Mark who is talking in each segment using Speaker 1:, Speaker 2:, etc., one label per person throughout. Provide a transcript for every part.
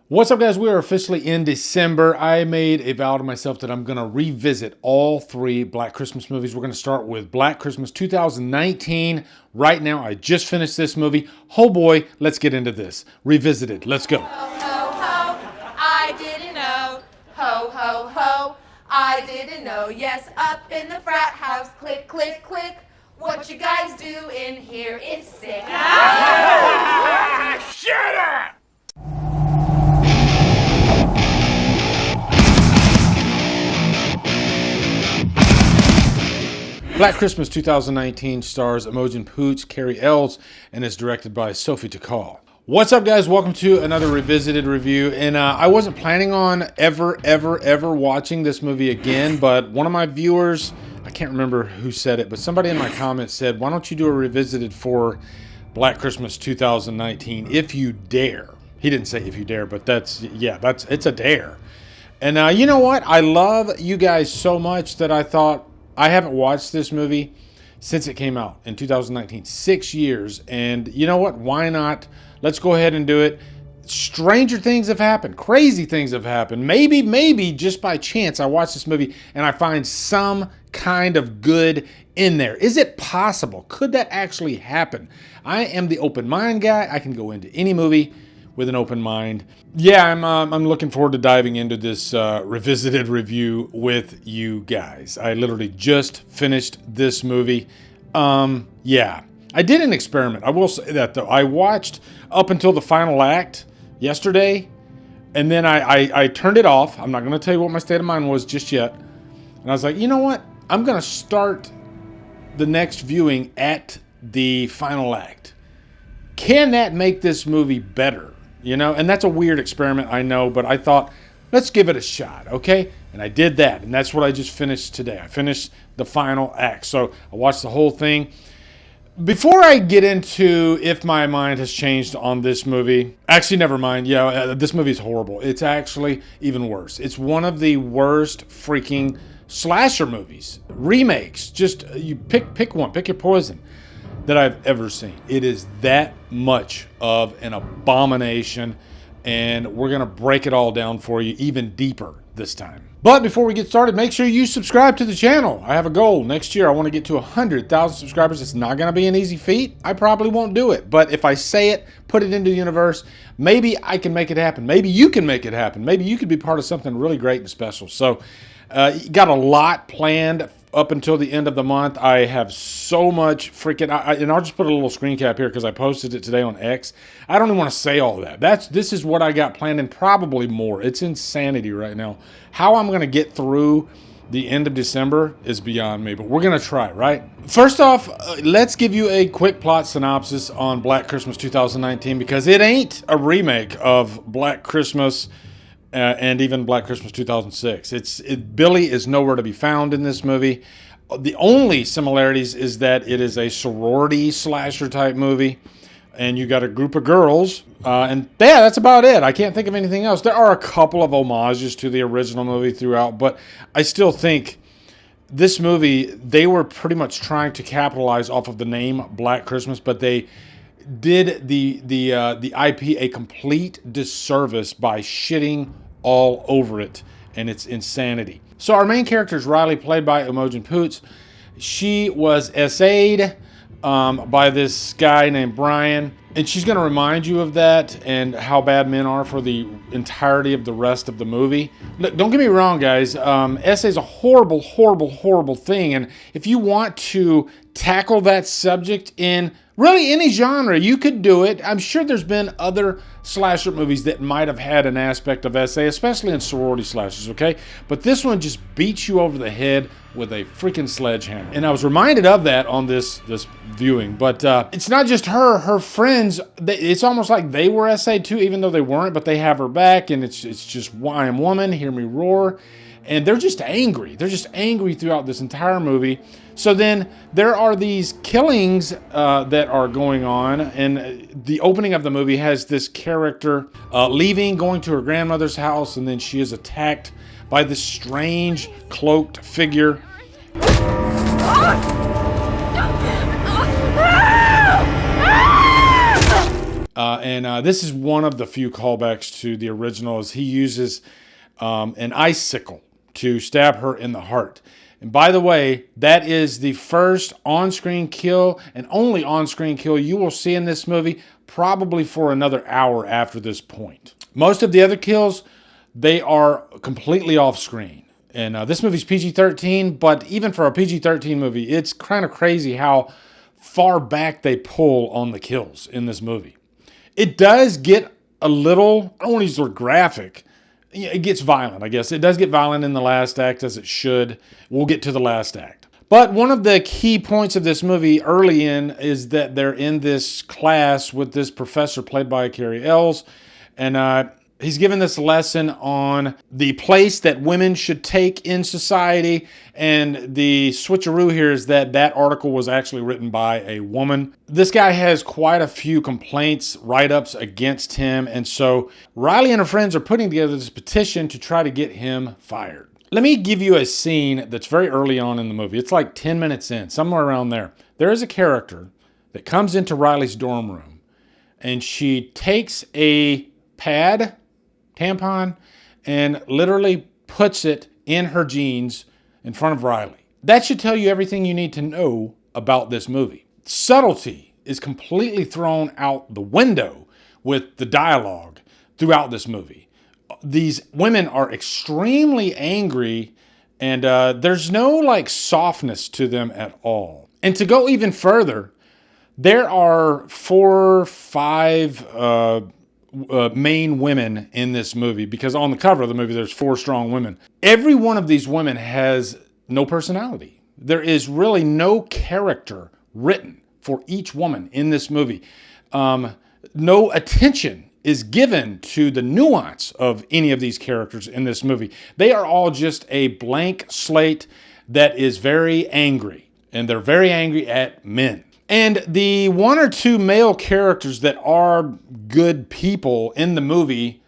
Speaker 1: What's up, guys? We are officially in December. I made a vow to myself that I'm going to revisit all three Black Christmas movies. We're going to start with Black Christmas 2019. Right now, I just finished this movie. Oh boy, let's get into this. Revisited. Let's go.
Speaker 2: Ho, ho, ho, I didn't know. Ho, ho, ho, I didn't know. Yes, up in the frat house, click, click, click. What you guys do in here is sick.
Speaker 1: Shut up! Black Christmas 2019 stars Imogen Poots, Carrie Ells, and is directed by Sophie Takal. What's up, guys? Welcome to another revisited review. And I wasn't planning on ever watching this movie again, but one of my viewers, I can't remember who said it, but somebody in my comments said, why don't you do a revisited for Black Christmas 2019 if you dare? He didn't say if you dare, but it's a dare. And you know what? I love you guys so much that I thought, I haven't watched this movie since it came out in 2019, 6 years. And you know what? Why not? Let's go ahead and do it. Stranger things have happened. Crazy things have happened. Maybe just by chance, I watch this movie and I find some kind of good in there. Is it possible? Could that actually happen? I am the open mind guy. I can go into any movie with an open mind. Yeah, I'm looking forward to diving into this revisited review with you guys. I literally just finished this movie. Yeah, I did an experiment. I will say that though. I watched up until the final act yesterday, and then I turned it off. I'm not going to tell you what my state of mind was just yet. And I was like, you know what? I'm going to start the next viewing at the final act. Can that make this movie better? You know, and that's a weird experiment, I know, but I thought, let's give it a shot, okay? And I did that, and that's what I just finished today. I finished the final act, so I watched the whole thing. Before I get into if my mind has changed on this movie, actually, never mind. Yeah, this movie is horrible. It's actually even worse. It's one of the worst freaking slasher movies. Remakes. Just, you pick one. Pick your poison that I've ever seen. It is that much of an abomination, and we're gonna break it all down for you even deeper this time. But before we get started, make sure you subscribe to the channel. I have a goal. Next year, I want to get to 100,000 subscribers. It's not gonna be an easy feat. I probably won't do it, but if I say it, put it into the universe, maybe I can make it happen. Maybe you can make it happen. Maybe you could be part of something really great and special. So, got a lot planned up until the end of the month. I have so much freaking, and I'll just put a little screen cap here because I posted it today on X. I don't even want to say all of that. This is what I got planned and probably more. It's insanity right now. How I'm going to get through the end of December is beyond me, but we're going to try, right? First off, let's give you a quick plot synopsis on Black Christmas 2019 because it ain't a remake of Black Christmas and even Black Christmas 2006. Billy is nowhere to be found in this movie. The only similarities is that it is a sorority slasher type movie, and you got a group of girls, and yeah, that's about it. I can't think of anything else. There are a couple of homages to the original movie throughout, but I still think this movie, they were pretty much trying to capitalize off of the name Black Christmas, but they did the IP a complete disservice by shitting all over it, and it's insanity. So our main character is Riley, played by Imogen Poots. She was SA'd by this guy named Brian, and she's going to remind you of that and how bad men are for the entirety of the rest of the movie. Look, don't get me wrong, guys. SA is a horrible thing, and if you want to tackle that subject in really any genre, you could do it. I'm sure there's been other slasher movies that might have had an aspect of SA, especially in sorority slashers, okay? But this one just beats you over the head with a freaking sledgehammer. And I was reminded of that on this viewing. But it's not just her. Her friends, it's almost like they were SA too, even though they weren't, but they have her back, and it's just, I am woman, hear me roar. And they're just angry. They're just angry throughout this entire movie. So then there are these killings that are going on, and the opening of the movie has this character leaving, going to her grandmother's house, and then she is attacked by this strange cloaked figure. This is one of the few callbacks to the original, as he uses an icicle to stab her in the heart. And by the way, that is the first on-screen kill and only on-screen kill you will see in this movie, probably for another hour after this point. Most of the other kills, they are completely off-screen. And this movie's PG-13, but even for a PG-13 movie, it's kind of crazy how far back they pull on the kills in this movie. It does get a little, I don't want to use the word graphic. It gets violent, I guess. It does get violent in the last act, as it should. We'll get to the last act. But one of the key points of this movie early in is that they're in this class with this professor played by Cary Elwes. And he's given this lesson on the place that women should take in society. And the switcheroo here is that that article was actually written by a woman. This guy has quite a few complaints, write-ups against him. And so Riley and her friends are putting together this petition to try to get him fired. Let me give you a scene that's very early on in the movie. It's like 10 minutes in, somewhere around there. There is a character that comes into Riley's dorm room, and she takes a pad, tampon, and literally puts it in her jeans in front of Riley. That should tell you everything you need to know about this movie. Subtlety is completely thrown out the window with the dialogue throughout this movie. These women are extremely angry, and there's no like softness to them at all. And to go even further, there are 4 or 5 main women in this movie, because on the cover of the movie there's 4 strong women. Every one of these women has no personality. There is really no character written for each woman in this movie. No attention is given to the nuance of any of these characters in this movie. They are all just a blank slate that is very angry, and they're very angry at men. And the 1 or 2 male characters that are good people in the movie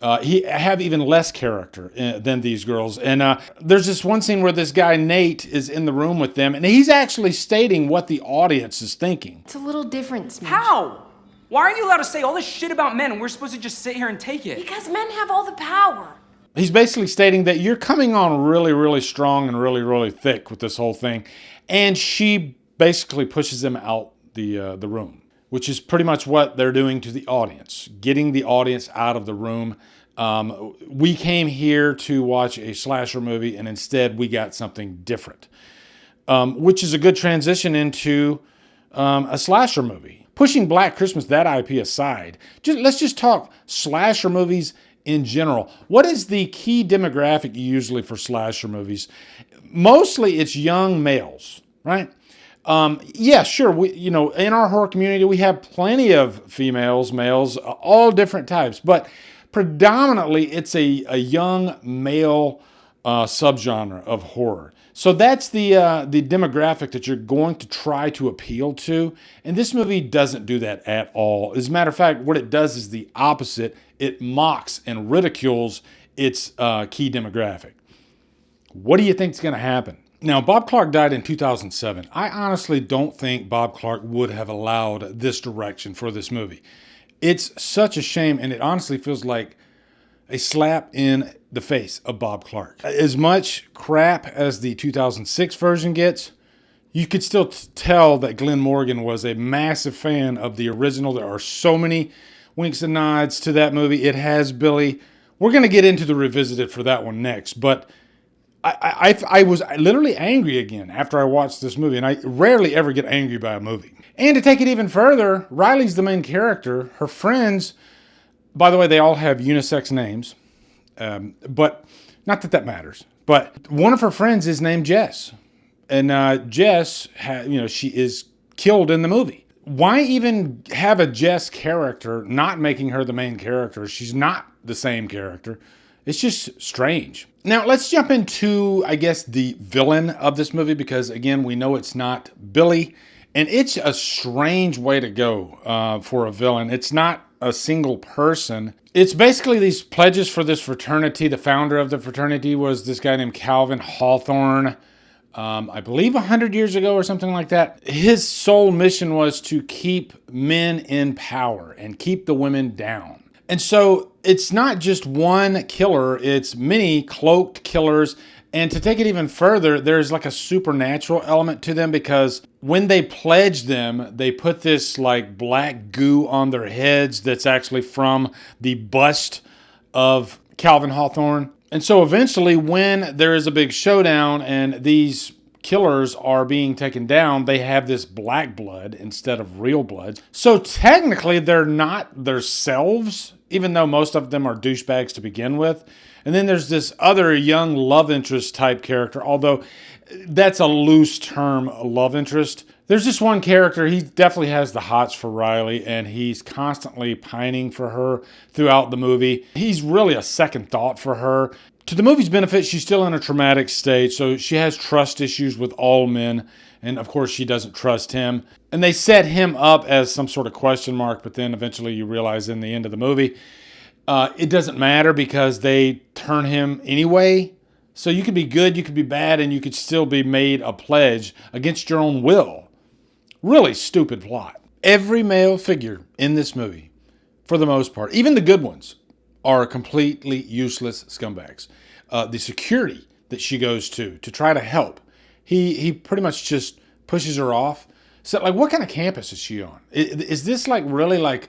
Speaker 1: have even less character than these girls. And there's this one scene where this guy, Nate, is in the room with them, and he's actually stating what the audience is thinking.
Speaker 3: It's a little different, Smidge.
Speaker 4: How? Why are you allowed to say all this shit about men and we're supposed to just sit here and take it?
Speaker 3: Because men have all the power.
Speaker 1: He's basically stating that you're coming on really, really strong and really, really thick with this whole thing. And she basically pushes them out the room, which is pretty much what they're doing to the audience, getting the audience out of the room. We came here to watch a slasher movie, and instead we got something different, which is a good transition into a slasher movie. Pushing Black Christmas, that IP aside, let's just talk slasher movies in general. What is the key demographic usually for slasher movies? Mostly it's young males, right? Yeah, sure. In our horror community, we have plenty of females, males, all different types, but predominantly it's a young male subgenre of horror. So that's the demographic that you're going to try to appeal to. And this movie doesn't do that at all. As a matter of fact, what it does is the opposite. It mocks and ridicules its key demographic. What do you think is going to happen? Now, Bob Clark died in 2007. I honestly don't think Bob Clark would have allowed this direction for this movie. It's such a shame, and it honestly feels like a slap in the face of Bob Clark. As much crap as the 2006 version gets, you could still tell that Glenn Morgan was a massive fan of the original. There are so many winks and nods to that movie. It has Billy. We're going to get into the revisited for that one next, but I was literally angry again after I watched this movie, and I rarely ever get angry by a movie. And to take it even further, Riley's the main character. Her friends, by the way, they all have unisex names, but not that matters. But one of her friends is named Jess, and Jess, she is killed in the movie. Why even have a Jess character not making her the main character? She's not the same character. It's just strange. Now, let's jump into, I guess, the villain of this movie, because, again, we know it's not Billy. And it's a strange way to go for a villain. It's not a single person. It's basically these pledges for this fraternity. The founder of the fraternity was this guy named Calvin Hawthorne. I believe 100 years ago or something like that. His sole mission was to keep men in power and keep the women down. And so it's not just one killer, it's many cloaked killers. And to take it even further, there's like a supernatural element to them, because when they pledge them, they put this like black goo on their heads that's actually from the bust of Calvin Hawthorne. And so eventually, when there is a big showdown and these killers are being taken down, they have this black blood instead of real blood. So technically, they're not themselves, even though most of them are douchebags to begin with. And then there's this other young love interest type character, although that's a loose term, a love interest. There's this one character, he definitely has the hots for Riley, and he's constantly pining for her throughout the movie. He's really a second thought for her. To the movie's benefit, she's still in a traumatic state, so she has trust issues with all men, and of course she doesn't trust him. And they set him up as some sort of question mark, but then eventually you realize in the end of the movie, it doesn't matter because they turn him anyway. So you could be good, you could be bad, and you could still be made a pledge against your own will. Really stupid plot. Every male figure in this movie, for the most part, even the good ones, are completely useless scumbags. The security that she goes to try to help, he pretty much just pushes her off. So, like, what kind of campus is she on? Is this like really like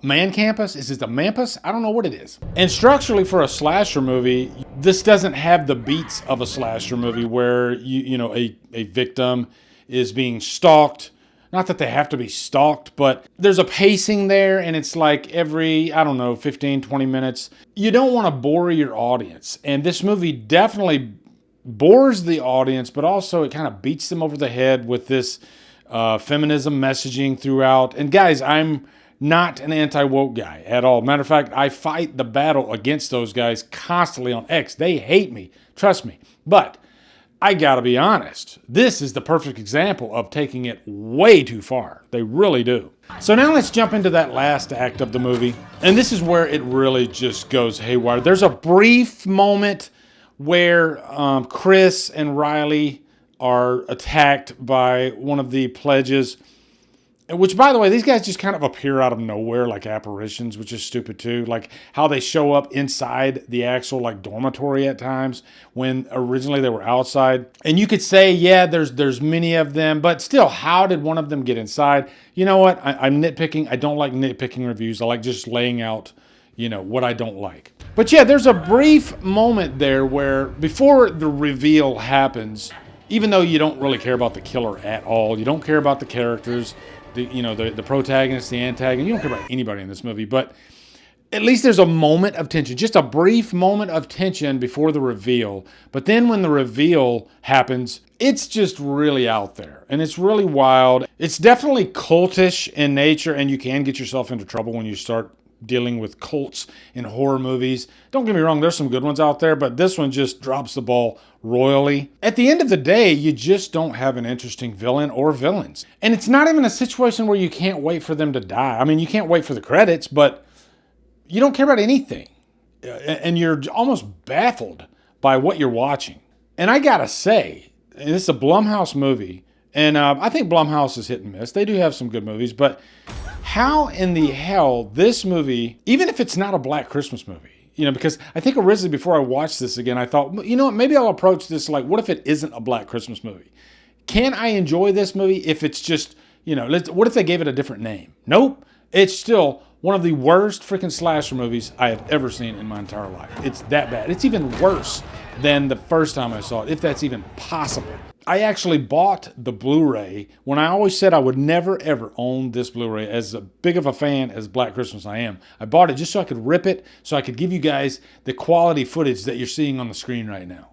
Speaker 1: man campus? Is it the Mampus? I don't know what it is. And structurally, for a slasher movie, this doesn't have the beats of a slasher movie where a victim is being stalked. Not that they have to be stalked, but there's a pacing there, and it's like every, 15, 20 minutes. You don't want to bore your audience. And this movie definitely bores the audience, but also it kind of beats them over the head with this feminism messaging throughout. And guys, I'm not an anti-woke guy at all. Matter of fact, I fight the battle against those guys constantly on X. They hate me, trust me. But I gotta be honest, this is the perfect example of taking it way too far. They really do. So now let's jump into that last act of the movie. And this is where it really just goes haywire. There's a brief moment where Chris and Riley are attacked by one of the pledges. Which, by the way, these guys just kind of appear out of nowhere like apparitions, which is stupid too. Like how they show up inside the actual like dormitory at times when originally they were outside. And you could say, yeah, there's many of them, but still, how did one of them get inside? You know what? I'm nitpicking. I don't like nitpicking reviews. I like just laying out, what I don't like. But yeah, there's a brief moment there where before the reveal happens, even though you don't really care about the killer at all, you don't care about the characters, the protagonist, the antagonist. You don't care about anybody in this movie, but at least there's a moment of tension, just a brief moment of tension before the reveal. But then when the reveal happens, it's just really out there and it's really wild. It's definitely cultish in nature, and you can get yourself into trouble when you start dealing with cults in horror movies. Don't get me wrong, there's some good ones out there, but this one just drops the ball royally. At the end of the day, you just don't have an interesting villain or villains. And it's not even a situation where you can't wait for them to die. I mean, you can't wait for the credits, but you don't care about anything. And you're almost baffled by what you're watching. And I gotta say, this is a Blumhouse movie, and I think Blumhouse is hit and miss. They do have some good movies, but how in the hell this movie, even if it's not a Black Christmas movie, because I think originally before I watched this again, I thought, what, maybe I'll approach this like, what if it isn't a Black Christmas movie? Can I enjoy this movie if it's just, what if they gave it a different name? Nope. It's still one of the worst freaking slasher movies I have ever seen in my entire life. It's that bad. It's even worse than the first time I saw it, if that's even possible. I actually bought the Blu-ray when I always said I would never ever own this Blu-ray. As big of a fan as Black Christmas I am, I bought it just so I could rip it, so I could give you guys the quality footage that you're seeing on the screen right now.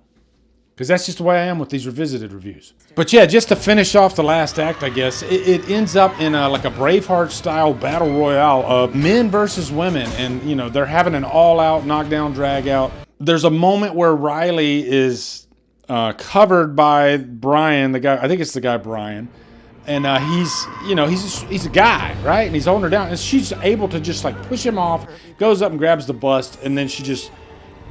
Speaker 1: Because that's just the way I am with these revisited reviews. But yeah, just to finish off the last act, I guess, it ends up in like a Braveheart style battle royale of men versus women. And, they're having an all-out knockdown, drag-out. There's a moment where Riley is covered by Brian, the guy, I think it's the guy Brian, and he's a guy, right? And he's holding her down, and she's able to just like push him off, goes up and grabs the bust, and then she just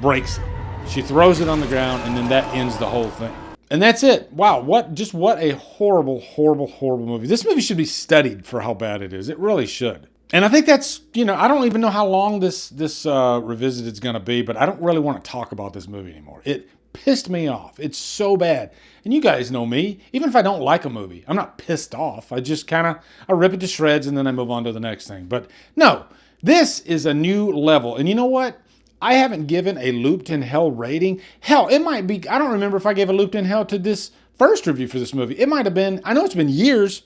Speaker 1: breaks it. She throws it on the ground, and then that ends the whole thing. And that's it. Wow, what a horrible, horrible, horrible movie. This movie should be studied for how bad it is. It really should. And I think that's, I don't even know how long this Revisited is going to be, but I don't really want to talk about this movie anymore. It pissed me off. It's so bad. And you guys know me. Even if I don't like a movie, I'm not pissed off. I just I rip it to shreds and then I move on to the next thing. But no, this is a new level. And you know what? I haven't given a Looped in Hell rating. Hell, it might be, I don't remember if I gave a Looped in Hell to this first review for this movie. It might have been, I know it's been years.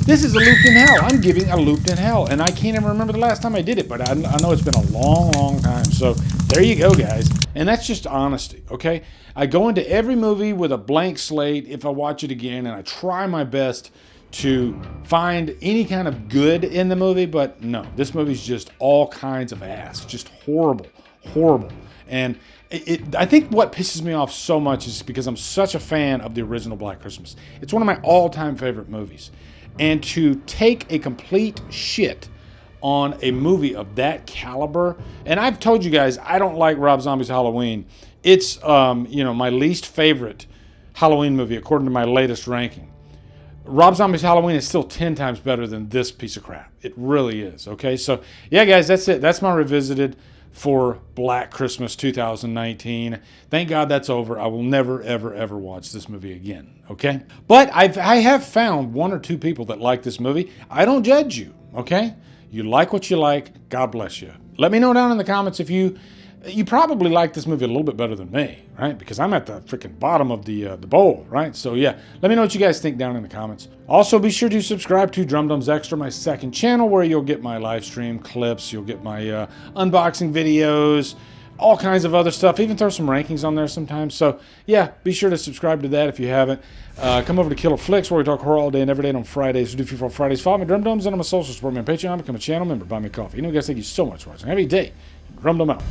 Speaker 1: This is a Looped in Hell. I'm giving a Looped in Hell. And I can't even remember the last time I did it, but I know it's been a long, long time. So there you go, guys. And that's just honesty, okay? I go into every movie with a blank slate if I watch it again, and I try my best to find any kind of good in the movie, but no, this movie's just all kinds of ass. Just horrible, horrible. And I think what pisses me off so much is because I'm such a fan of the original Black Christmas. It's one of my all-time favorite movies. And to take a complete shit on a movie of that caliber, and I've told you guys, I don't like Rob Zombie's Halloween. It's, my least favorite Halloween movie according to my latest ranking. Rob Zombie's Halloween is still 10 times better than this piece of crap. It really is, okay? So, yeah, guys, that's it. That's my Revisited for Black Christmas 2019. Thank God that's over. I will never, ever, ever watch this movie again, okay? But I have found one or two people that like this movie. I don't judge you, okay? You like what you like. God bless you. Let me know down in the comments if you probably like this movie a little bit better than me, right? Because I'm at the freaking bottom of the bowl, right? So yeah, let me know what you guys think down in the comments. Also, be sure to subscribe to Drumdums Xtra, my second channel, where you'll get my live stream clips, you'll get my unboxing videos, all kinds of other stuff, even throw some rankings on there sometimes. So yeah, be sure to subscribe to that if you haven't. Come over to Killer Flicks, where we talk horror all day and every day, and on Fridays we do Free for Fridays. Follow me at Drumdums, and I'm a social support me on Patreon. Become a channel member, buy me coffee. Guys, thank you so much for watching. Have a good day. Drumdum out.